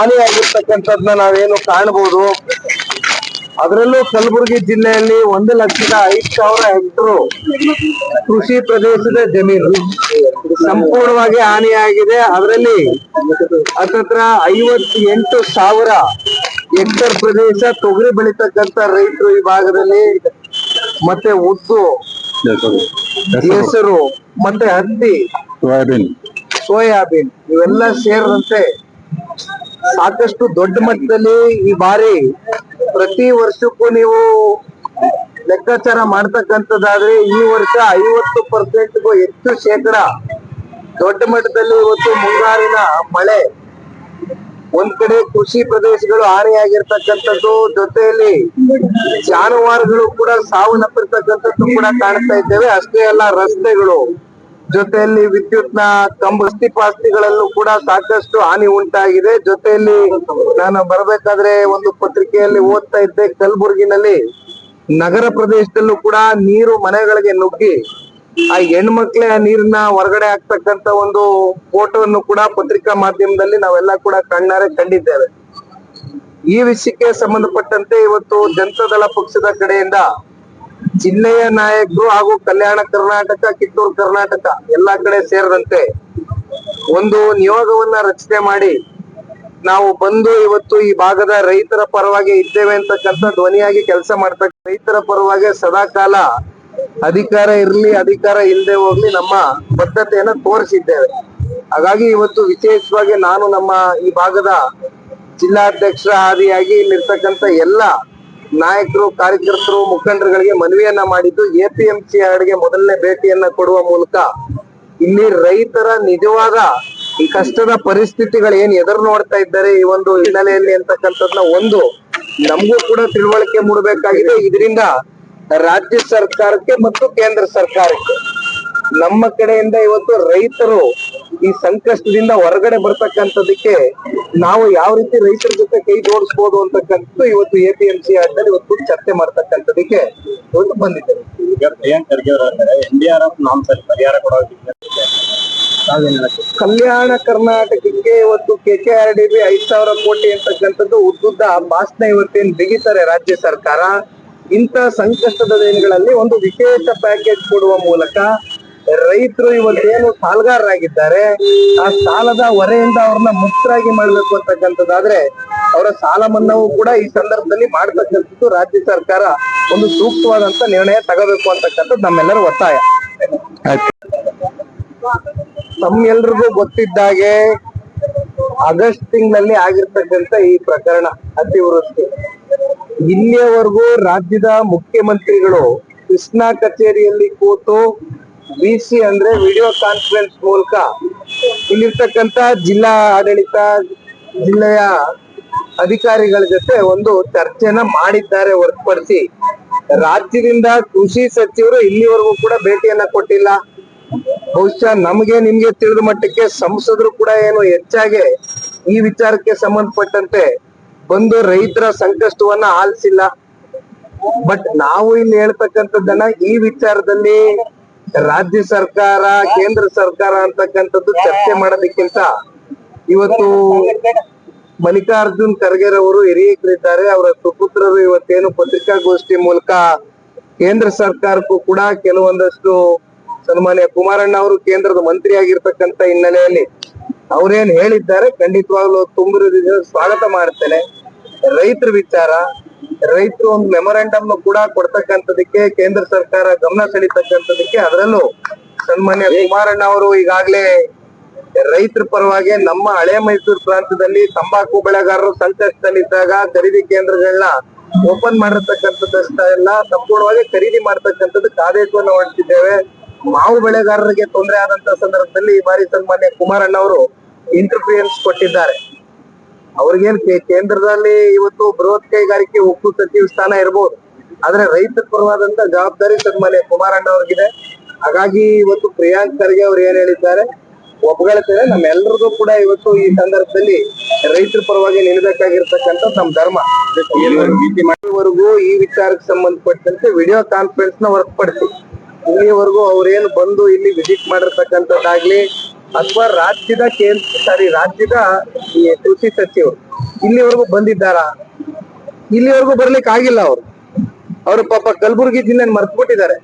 ಹಾನಿಯಾಗಿರ್ತಕ್ಕಂಥದ್ನ ನಾವೇನು ಕಾಣಬಹುದು. ಅದರಲ್ಲೂ ಕಲಬುರಗಿ ಜಿಲ್ಲೆಯಲ್ಲಿ 1,05,000 ಹೆಕ್ಟರ್ ಕೃಷಿ ಪ್ರದೇಶದ ಜಮೀನು ಸಂಪೂರ್ಣವಾಗಿ ಹಾನಿಯಾಗಿದೆ. ಅದರಲ್ಲಿ ಹತ್ತತ್ರ 58,000 ಹೆಕ್ಟರ್ ಪ್ರದೇಶ ತೊಗರಿ ಬೆಳೀತಕ್ಕಂಥ ರೈತರು ಈ ಭಾಗದಲ್ಲಿ, ಮತ್ತೆ ಉದ್ದು, ಹೆಸರು, ಮತ್ತೆ ಹತ್ತಿ, ಸೋಯಾಬೀನ್ ಇವೆಲ್ಲ ಸೇರಿದಂತೆ ಸಾಕಷ್ಟು ದೊಡ್ಡ ಮಟ್ಟದಲ್ಲಿ ಈ ಬಾರಿ ಪ್ರತಿ ವರ್ಷಕ್ಕೂ ನೀವು ಲೆಕ್ಕಾಚಾರ ಮಾಡ್ತಕ್ಕಂಥದ್ದಾದ್ರೆ ಈ ವರ್ಷ 50%ಗೂ ಹೆಚ್ಚು ಶೇಕಡ ದೊಡ್ಡ ಮಟ್ಟದಲ್ಲಿ ಇವತ್ತು ಮುಂಗಾರಿನ ಮಳೆ ಒಂದ್ ಕಡೆ ಕೃಷಿ ಪ್ರದೇಶಗಳು ಹಾನಿಯಾಗಿರ್ತಕ್ಕಂಥದ್ದು, ಜೊತೆಯಲ್ಲಿ ಜಾನುವಾರುಗಳು ಕೂಡ ಸಾವನ್ನಪ್ಪಿರ್ತಕ್ಕಂಥದ್ದು ಕೂಡ ಕಾಣ್ತಾ ಇದ್ದೇವೆ. ಅಷ್ಟೇ ಅಲ್ಲ, ರಸ್ತೆಗಳು ಜೊತೆಯಲ್ಲಿ ವಿದ್ಯುತ್ನ ಕಂಬ ಪಾಸ್ತಿಗಳಲ್ಲೂ ಕೂಡ ಸಾಕಷ್ಟು ಹಾನಿ ಉಂಟಾಗಿದೆ. ಜೊತೆಯಲ್ಲಿ ನಾನು ಬರಬೇಕಾದ್ರೆ ಒಂದು ಪತ್ರಿಕೆಯಲ್ಲಿ ಓದ್ತಾ ಇದ್ದೆ, ಕಲಬುರಗಿನಲ್ಲಿ ನಗರ ಪ್ರದೇಶದಲ್ಲೂ ಕೂಡ ನೀರು ಮನೆಗಳಿಗೆ ನುಗ್ಗಿ ಆ ಹೆಣ್ಮಕ್ಳೇ ಆ ನೀರನ್ನ ಹೊರಗಡೆ ಹಾಕ್ತಕ್ಕಂತ ಒಂದು ಫೋಟೋವನ್ನು ಕೂಡ ಪತ್ರಿಕಾ ಮಾಧ್ಯಮದಲ್ಲಿ ನಾವೆಲ್ಲ ಕೂಡ ಕಣ್ಣಾರೆ ಕಂಡಿದ್ದೇವೆ. ಈ ವಿಷಯಕ್ಕೆ ಸಂಬಂಧಪಟ್ಟಂತೆ ಇವತ್ತು ಜನತಾದಳ ಪಕ್ಷದ ಕಡೆಯಿಂದ ಜಿಲ್ಲೆಯ ನಾಯಕರು ಹಾಗೂ ಕಲ್ಯಾಣ ಕರ್ನಾಟಕ, ಕಿತ್ತೂರು ಕರ್ನಾಟಕ ಎಲ್ಲಾ ಕಡೆ ಸೇರಿದಂತೆ ಒಂದು ನಿಯೋಗವನ್ನ ರಚನೆ ಮಾಡಿ ನಾವು ಬಂದು ಇವತ್ತು ಈ ಭಾಗದ ರೈತರ ಪರವಾಗಿ ಇದ್ದೇವೆ ಅಂತಕ್ಕಂಥ ಧ್ವನಿಯಾಗಿ ಕೆಲಸ ಮಾಡ್ತಕ್ಕ ರೈತರ ಪರವಾಗಿ ಸದಾಕಾಲ ಅಧಿಕಾರ ಇರ್ಲಿ ಅಧಿಕಾರ ಇಲ್ಲದೆ ಹೋಗ್ಲಿ ನಮ್ಮ ಬದ್ಧತೆಯನ್ನ ತೋರಿಸಿದ್ದೇವೆ. ಹಾಗಾಗಿ ಇವತ್ತು ವಿಶೇಷವಾಗಿ ನಾನು ನಮ್ಮ ಈ ಭಾಗದ ಜಿಲ್ಲಾಧ್ಯಕ್ಷರ ಆದಿಯಾಗಿ ಇಲ್ಲಿರ್ತಕ್ಕಂಥ ಎಲ್ಲ ನಾಯಕರು, ಕಾರ್ಯಕರ್ತರು, ಮುಖಂಡರುಗಳಿಗೆ ಮನವಿಯನ್ನ ಮಾಡಿದ್ದು APMC ಯಾರ್ಡ್ಗೆ ಮೊದಲನೇ ಭೇಟಿಯನ್ನ ಕೊಡುವ ಮೂಲಕ ಇಲ್ಲಿ ರೈತರ ನಿಜವಾದ ಈ ಕಷ್ಟದ ಪರಿಸ್ಥಿತಿಗಳು ಏನ್ ಎದುರು ನೋಡ್ತಾ ಇದ್ದಾರೆ ಈ ಒಂದು ಹಿನ್ನೆಲೆಯಲ್ಲಿ ಅಂತಕ್ಕಂಥದ್ನ ಒಂದು ನಮಗೂ ಕೂಡ ತಿಳುವಳಿಕೆ ಮೂಡಬೇಕಾಗಿದೆ. ಇದರಿಂದ ರಾಜ್ಯ ಸರ್ಕಾರಕ್ಕೆ ಮತ್ತು ಕೇಂದ್ರ ಸರ್ಕಾರಕ್ಕೆ ನಮ್ಮ ಕಡೆಯಿಂದ ಇವತ್ತು ರೈತರು ಈ ಸಂಕಷ್ಟದಿಂದ ಹೊರಗಡೆ ಬರ್ತಕ್ಕಂಥದಕ್ಕೆ ನಾವು ಯಾವ ರೀತಿ ರೈತರ ಜೊತೆ ಕೈ ಜೋಡಿಸಬಹುದು ಅಂತಕ್ಕಂಥದ್ದು ಇವತ್ತು APMC ಯಾರ್ಡ್ನಲ್ಲಿ ಇವತ್ತು ಚರ್ಚೆ ಮಾಡ್ತಕ್ಕಂಥದಕ್ಕೆ ಇವತ್ತು ಬಂದಿದ್ದೇವೆ. ಈಗ ಪ್ರಿಯಾಂಕ್ ಖರ್ಗೆ ಅವರು NDRF ನಾಮ್ಸ್ ಅಲ್ಲಿ ಪರಿಹಾರ ಕೊಡೋದಕ್ಕೆ ಕಲ್ಯಾಣ ಕರ್ನಾಟಕಕ್ಕೆ ಇವತ್ತು KKRDB 5,000 ಕೋಟಿ ಅಂತಕ್ಕಂಥದ್ದು ಉದ್ದುದ್ದ ಭಾಷಣ ಇವತ್ತೇನ್ ಬಿಗಿತಾರೆ ರಾಜ್ಯ ಸರ್ಕಾರ. ಇಂಥ ಸಂಕಷ್ಟದ ದಿನಗಳಲ್ಲಿ ಒಂದು ವಿಶೇಷ ಪ್ಯಾಕೇಜ್ ಕೊಡುವ ಮೂಲಕ ರೈತರು ಇವತ್ತೇನು ಸಾಲಗಾರರಾಗಿದ್ದಾರೆ ಆ ಸಾಲದ ಹೊರೆಯಿಂದ ಅವ್ರನ್ನ ಮುಕ್ತರಾಗಿ ಮಾಡ್ಬೇಕು ಅಂತಕ್ಕಂಥದ್ದಾದ್ರೆ ಅವರ ಸಾಲ ಮನ್ನಾವು ಕೂಡ ಈ ಸಂದರ್ಭದಲ್ಲಿ ಮಾಡ್ತಕ್ಕಂಥದ್ದು ರಾಜ್ಯ ಸರ್ಕಾರ ಒಂದು ಸೂಕ್ತವಾದಂತ ನಿರ್ಣಯ ತಗೋಬೇಕು ಅಂತಕ್ಕಂಥದ್ದು ನಮ್ಮೆಲ್ಲರ ಒತ್ತಾಯ. ತಮ್ಮೆಲ್ರಿಗೂ ಗೊತ್ತಿದ್ದಾಗೆ ಆಗಸ್ಟ್ ತಿಂಗಳಲ್ಲಿ ಆಗಿರ್ತಕ್ಕಂಥ ಈ ಪ್ರಕರಣ ಅತಿವೃಷ್ಟಿ, ಇಲ್ಲಿಯವರೆಗೂ ರಾಜ್ಯದ ಮುಖ್ಯಮಂತ್ರಿಗಳು ಕೃಷ್ಣಾ ಕಚೇರಿಯಲ್ಲಿ ಕೂತು VC ಅಂದ್ರೆ ವಿಡಿಯೋ ಕಾನ್ಫರೆನ್ಸ್ ಮೂಲಕ ಇಲ್ಲಿರ್ತಕ್ಕಂಥ ಜಿಲ್ಲಾ ಆಡಳಿತ, ಜಿಲ್ಲೆಯ ಅಧಿಕಾರಿಗಳ ಜೊತೆ ಒಂದು ಚರ್ಚೆನ ಮಾಡಿದ್ದಾರೆ ಹೊರತುಪಡಿಸಿ ರಾಜ್ಯದಿಂದ ಕೃಷಿ ಸಚಿವರು ಇಲ್ಲಿವರೆಗೂ ಕೂಡ ಭೇಟಿಯನ್ನ ಕೊಟ್ಟಿಲ್ಲ. ಬಹುಶಃ ನಮ್ಗೆ ನಿಮ್ಗೆ ತಿಳಿದ ಮಟ್ಟಕ್ಕೆ ಸಂಸದರು ಕೂಡ ಏನು ಹೆಚ್ಚಾಗಿ ಈ ವಿಚಾರಕ್ಕೆ ಸಂಬಂಧಪಟ್ಟಂತೆ ಬಂದು ರೈತರ ಸಂಕಷ್ಟವನ್ನ ಆಲಿಸಿಲ್ಲ. ಬಟ್ ನಾವು ಇಲ್ಲಿ ಹೇಳ್ತಕ್ಕಂಥದ್ದನ್ನ ಈ ವಿಚಾರದಲ್ಲಿ ರಾಜ್ಯ ಸರ್ಕಾರ, ಕೇಂದ್ರ ಸರ್ಕಾರ ಅಂತಕ್ಕಂಥದ್ದು ಚರ್ಚೆ ಮಾಡೋದಕ್ಕಿಂತ ಇವತ್ತು ಮಲ್ಲಿಕಾರ್ಜುನ್ ಖರ್ಗೆರವರು ಹಿರಿಯರಿದ್ದಾರೆ, ಅವರ ಸುಪುತ್ರರು ಇವತ್ತೇನು ಪತ್ರಿಕಾಗೋಷ್ಠಿ ಮೂಲಕ ಕೇಂದ್ರ ಸರ್ಕಾರಕ್ಕೂ ಕೂಡ ಕೆಲವೊಂದಷ್ಟು ಸನ್ಮಾನ್ಯ ಕುಮಾರಣ್ಣ ಅವರು ಕೇಂದ್ರದ ಮಂತ್ರಿ ಆಗಿರ್ತಕ್ಕಂಥ ಹಿನ್ನೆಲೆಯಲ್ಲಿ ಅವ್ರೇನ್ ಹೇಳಿದ್ದಾರೆ ಖಂಡಿತವಾಗ್ಲೂ ತುಂಬಿದ ಸ್ವಾಗತ ಮಾಡ್ತೇನೆ. ರೈತರ ವಿಚಾರ, ರೈತರು ಒಂದು ಮೆಮೊರಾಂಡಮ್ ಕೂಡ ಕೊಡ್ತಕ್ಕಂಥದಕ್ಕೆ ಕೇಂದ್ರ ಸರ್ಕಾರ ಗಮನ ಸೆಳೀತಕ್ಕಂಥದಕ್ಕೆ, ಅದರಲ್ಲೂ ಸನ್ಮಾನ್ಯ ಕುಮಾರಣ್ಣ ಅವರು ಈಗಾಗಲೇ ರೈತರ ಪರವಾಗಿ ನಮ್ಮ ಹಳೆ ಮೈಸೂರು ಪ್ರಾಂತದಲ್ಲಿ ತಂಬಾಕು ಬೆಳೆಗಾರರು ಸಂಕಷ್ಟದಲ್ಲಿದ್ದಾಗ ಖರೀದಿ ಕೇಂದ್ರಗಳನ್ನ ಓಪನ್ ಮಾಡಿರ್ತಕ್ಕಂಥದ್ದಷ್ಟೇ ಎಲ್ಲ ಸಂಪೂರ್ಣವಾಗಿ ಖರೀದಿ ಮಾಡ್ತಕ್ಕಂಥದ್ದಕ್ಕೆ ಆದೇಶವನ್ನು ಹೊರಡಿಸಿದ್ದೇವೆ. ಮಾವು ಬೆಳೆಗಾರರಿಗೆ ತೊಂದರೆ ಆದಂತ ಸಂದರ್ಭದಲ್ಲಿ ಈ ಬಾರಿ ಸನ್ಮಾನ್ಯ ಕುಮಾರಣ್ಣ ಅವರು ಇಂಟರ್ಫಿಯರೆನ್ಸ್ ಕೊಟ್ಟಿದ್ದಾರೆ. ಅವ್ರಿಗೇನ್ ಕೇಂದ್ರದಲ್ಲಿ ಇವತ್ತು ಬೃಹತ್ ಕೈಗಾರಿಕೆ ಉಕ್ಕು ಸಚಿವ ಸ್ಥಾನ ಇರಬಹುದು, ಆದ್ರೆ ರೈತರ ಪರವಾದಂತ ಜವಾಬ್ದಾರಿ ಸನ್ಮಾನ್ಯ ಕುಮಾರಣ್ಣ ಅವ್ರಿಗಿದೆ. ಹಾಗಾಗಿ ಇವತ್ತು ಪ್ರಿಯಾಂಕ್ ಖರ್ಗೆ ಅವ್ರು ಏನ್ ಹೇಳಿದ್ದಾರೆ ಒಪ್ಕೊಳ್ತೇವೆ. ನಮ್ಮೆಲ್ಲರಿಗೂ ಕೂಡ ಇವತ್ತು ಈ ಸಂದರ್ಭದಲ್ಲಿ ರೈತರ ಪರವಾಗಿ ನಿಲ್ಬೇಕಾಗಿರ್ತಕ್ಕಂಥ ನಮ್ ಧರ್ಮ. ಇಲ್ಲಿವರೆಗೂ ಈ ವಿಚಾರಕ್ಕೆ ಸಂಬಂಧಪಟ್ಟಂತೆ ವಿಡಿಯೋ ಕಾನ್ಫರೆನ್ಸ್ ನ ಹೊರತುಪಡಿಸಿ ಇಲ್ಲಿವರೆಗೂ ಅವ್ರೇನು ಬಂದು ಇಲ್ಲಿ ವಿಸಿಟ್ ಮಾಡಿರ್ತಕ್ಕಂಥದ್ದಾಗ್ಲಿ, ಅಥವಾ ರಾಜ್ಯದ ರಾಜ್ಯದ ಈ ಕೃಷಿ ಸಚಿವರು ಇಲ್ಲಿವರೆಗೂ ಬಂದಿದ್ದಾರಾ? ಇಲ್ಲಿವರೆಗೂ ಬರ್ಲಿಕ್ಕೆ ಆಗಿಲ್ಲ. ಅವರು ಪಾಪ ಕಲಬುರಗಿ ಜಿಲ್ಲೆ ಮರ್ತ್ಬಿಟ್ಟಿದ್ದಾರೆ.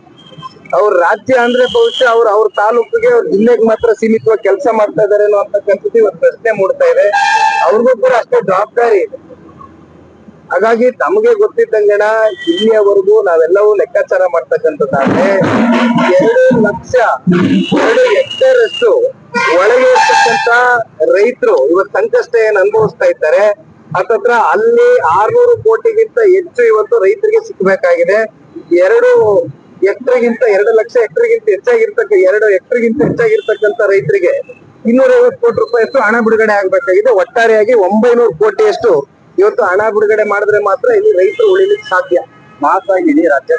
ಅವ್ರ ರಾಜ್ಯ ಅಂದ್ರೆ ಬಹುಶಃ ಅವ್ರ ತಾಲೂಕಿಗೆ, ಅವ್ರ ಜಿಲ್ಲೆಗೆ ಮಾತ್ರ ಸೀಮಿತವಾಗಿ ಕೆಲಸ ಮಾಡ್ತಾ ಇದಾರೆ ಅಂತಕ್ಕಂಥದ್ದು ಇವತ್ತು ಪ್ರಶ್ನೆ ಮೂಡ್ತಾ ಇದೆ. ಅವ್ರಿಗೂ ಕೂಡ ಅಷ್ಟೇ ಜವಾಬ್ದಾರಿ ಇದೆ. ಹಾಗಾಗಿ ತಮಗೆ ಗೊತ್ತಿದ್ದಂಗೆಣ ಇಲ್ಲಿಯವರೆಗೂ ನಾವೆಲ್ಲವೂ ಲೆಕ್ಕಾಚಾರ ಮಾಡ್ತಕ್ಕಂಥದ್ದಾದ್ರೆ 2 ಹೆಕ್ಟೇರ್ ಅಷ್ಟು ಒಳಗೆ ಇರ್ತಕ್ಕಂತ ರೈತರು ಇವತ್ತು ಸಂಕಷ್ಟ ಏನ್ ಅನುಭವಿಸ್ತಾ ಇದ್ದಾರೆ. ಹತ್ತತ್ರ ಅಲ್ಲಿ 600 ಕೋಟಿಗಿಂತ ಹೆಚ್ಚು ಇವತ್ತು ರೈತರಿಗೆ ಸಿಕ್ಬೇಕಾಗಿದೆ. 2 ಲಕ್ಷ ಹೆಕ್ಟರ್ಗಿಂತ ಹೆಚ್ಚಾಗಿರ್ತಕ್ಕಂಥ ರೈತರಿಗೆ 250 ಕೋಟಿ ರೂಪಾಯಿಯಷ್ಟು ಹಣ ಬಿಡುಗಡೆ ಆಗ್ಬೇಕಾಗಿದೆ. ಒಟ್ಟಾರೆಯಾಗಿ 900 ಕೋಟಿಯಷ್ಟು ಇವತ್ತು ಹಣ ಬಿಡುಗಡೆ ಮಾಡಿದ್ರೆ ಮಾತ್ರ ಇಲ್ಲಿ ರೈತರು ಉಳಿಲಿಕ್ಕೆ ಸಾಧ್ಯ. ಮಾಸಾಗಿ ಇಡೀ ರಾಜ್ಯ